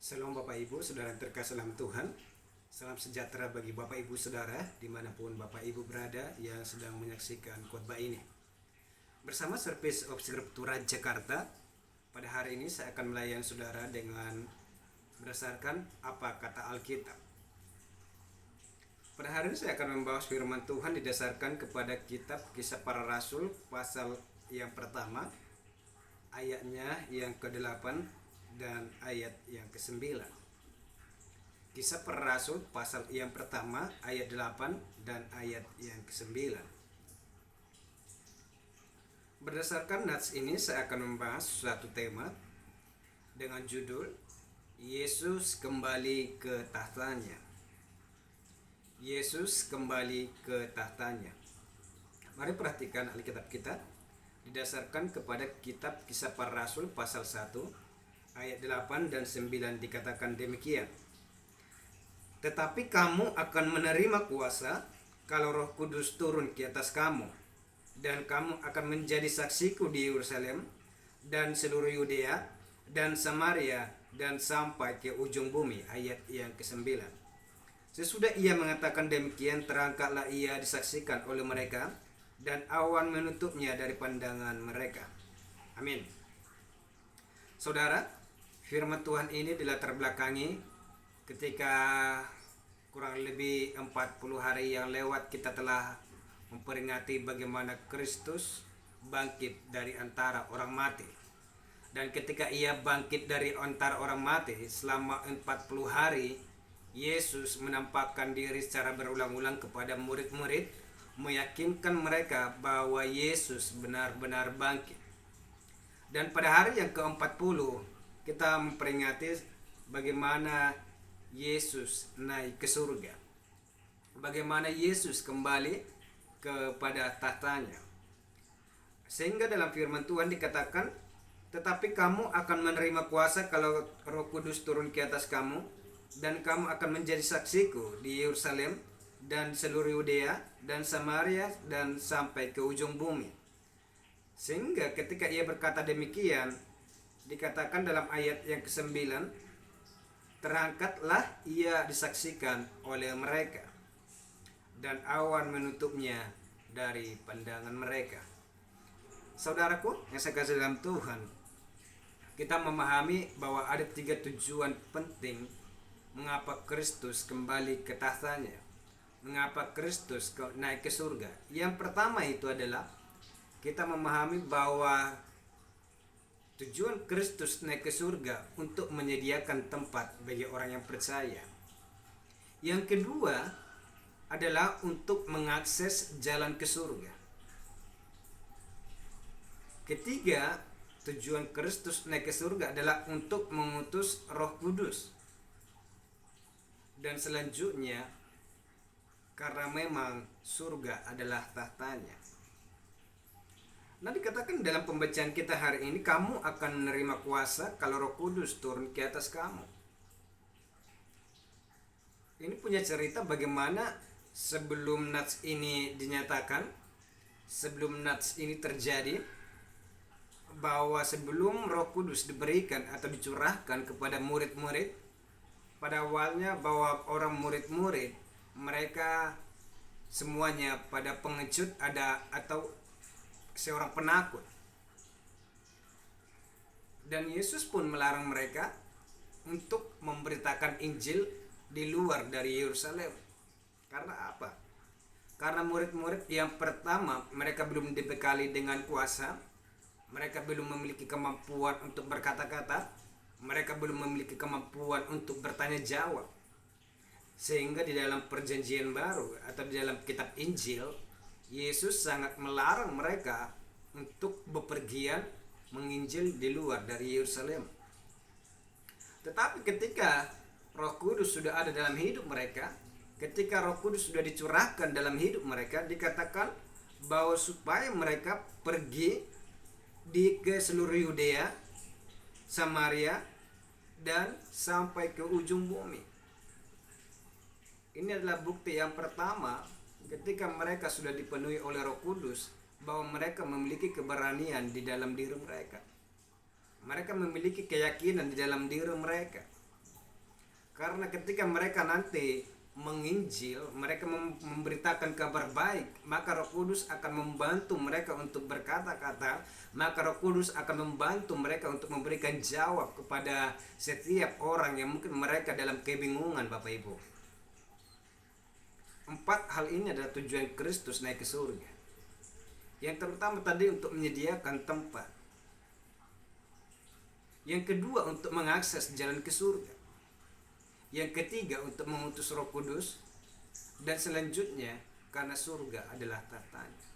Salam Bapak Ibu, Saudara yang terkasih dalam Tuhan. Salam sejahtera bagi Bapak Ibu Saudara dimanapun Bapak Ibu berada yang sedang menyaksikan khotbah ini. Bersama Service of Scriptura Jakarta, pada hari ini saya akan melayani Saudara dengan berdasarkan apa kata Alkitab. Pada hari ini saya akan membahas firman Tuhan didasarkan kepada kitab Kisah Para Rasul pasal yang pertama, ayatnya yang ke-8 dan ayat yang ke-9. Kisah Para Rasul pasal yang pertama ayat 8 dan ayat yang ke-9. Berdasarkan nats ini saya akan membahas suatu tema dengan judul Yesus kembali ke tahtanya. Yesus kembali ke tahtanya. Mari perhatikan Alkitab kita didasarkan kepada kitab Kisah Para Rasul pasal 1 ayat 8 dan 9 dikatakan demikian. Tetapi kamu akan menerima kuasa kalau Roh Kudus turun ke atas kamu, dan kamu akan menjadi saksiku di Yerusalem dan seluruh Yudea dan Samaria dan sampai ke ujung bumi. Ayat yang ke-9. Sesudah ia mengatakan demikian, terangkatlah ia disaksikan oleh mereka, dan awan menutupnya dari pandangan mereka. Amin. Saudara, firman Tuhan ini dilatar belakangi ketika kurang lebih 40 hari yang lewat kita telah memperingati bagaimana Kristus bangkit dari antara orang mati. Dan ketika ia bangkit dari antara orang mati, selama 40 hari Yesus menampakkan diri secara berulang-ulang kepada murid-murid, meyakinkan mereka bahwa Yesus benar-benar bangkit. Dan pada hari yang ke-40 kita memperingati bagaimana Yesus naik ke surga, bagaimana Yesus kembali kepada tahtanya. Sehingga dalam firman Tuhan dikatakan, tetapi kamu akan menerima kuasa kalau Roh Kudus turun ke atas kamu, dan kamu akan menjadi saksiku di Yerusalem dan seluruh Yudea dan Samaria dan sampai ke ujung bumi. Sehingga ketika ia berkata demikian, dikatakan dalam ayat yang ke-9, terangkatlah ia disaksikan oleh mereka, dan awan menutupnya dari pandangan mereka. Saudaraku yang saya kasih dalam Tuhan, kita memahami bahwa ada 3 tujuan penting mengapa Kristus kembali ke tahtanya, mengapa Kristus naik ke surga. Yang pertama itu adalah kita memahami bahwa tujuan Kristus naik ke surga untuk menyediakan tempat bagi orang yang percaya. Yang kedua adalah untuk mengakses jalan ke surga. Ketiga, tujuan Kristus naik ke surga adalah untuk mengutus Roh Kudus. Dan selanjutnya, karena memang surga adalah tahtanya. Nah, dikatakan dalam pembacaan kita hari ini, kamu akan menerima kuasa kalau Roh Kudus turun ke atas kamu. Ini punya cerita bagaimana sebelum nats ini dinyatakan, sebelum nats ini terjadi, bahwa sebelum Roh Kudus diberikan atau dicurahkan kepada murid-murid, pada awalnya bahwa orang murid-murid mereka semuanya pada pengecut ada atau seorang penakut. Dan Yesus pun melarang mereka untuk memberitakan Injil di luar dari Yerusalem. Karena apa? Karena murid-murid yang pertama mereka belum dibekali dengan kuasa, mereka belum memiliki kemampuan untuk berkata-kata, mereka belum memiliki kemampuan untuk bertanya jawab. Sehingga di dalam perjanjian baru atau di dalam kitab Injil, Yesus sangat melarang mereka untuk bepergian menginjil di luar dari Yerusalem. Tetapi ketika Roh Kudus sudah ada dalam hidup mereka, ketika Roh Kudus sudah dicurahkan dalam hidup mereka, dikatakan bahwa supaya mereka pergi ke seluruh Yudea, Samaria, dan sampai ke ujung bumi. Ini adalah bukti yang pertama ketika mereka sudah dipenuhi oleh Roh Kudus, bahwa mereka memiliki keberanian di dalam diri mereka. Mereka memiliki keyakinan di dalam diri mereka. Karena ketika mereka nanti menginjil, mereka memberitakan kabar baik, maka Roh Kudus akan membantu mereka untuk berkata-kata, maka Roh Kudus akan membantu mereka untuk memberikan jawab kepada setiap orang yang mungkin mereka dalam kebingungan, Bapak Ibu. 4 hal ini adalah tujuan Kristus naik ke surga. Yang terutama tadi untuk menyediakan tempat. Yang kedua untuk mengakses jalan ke surga. Yang ketiga untuk mengutus Roh Kudus. Dan selanjutnya karena surga adalah tatanya.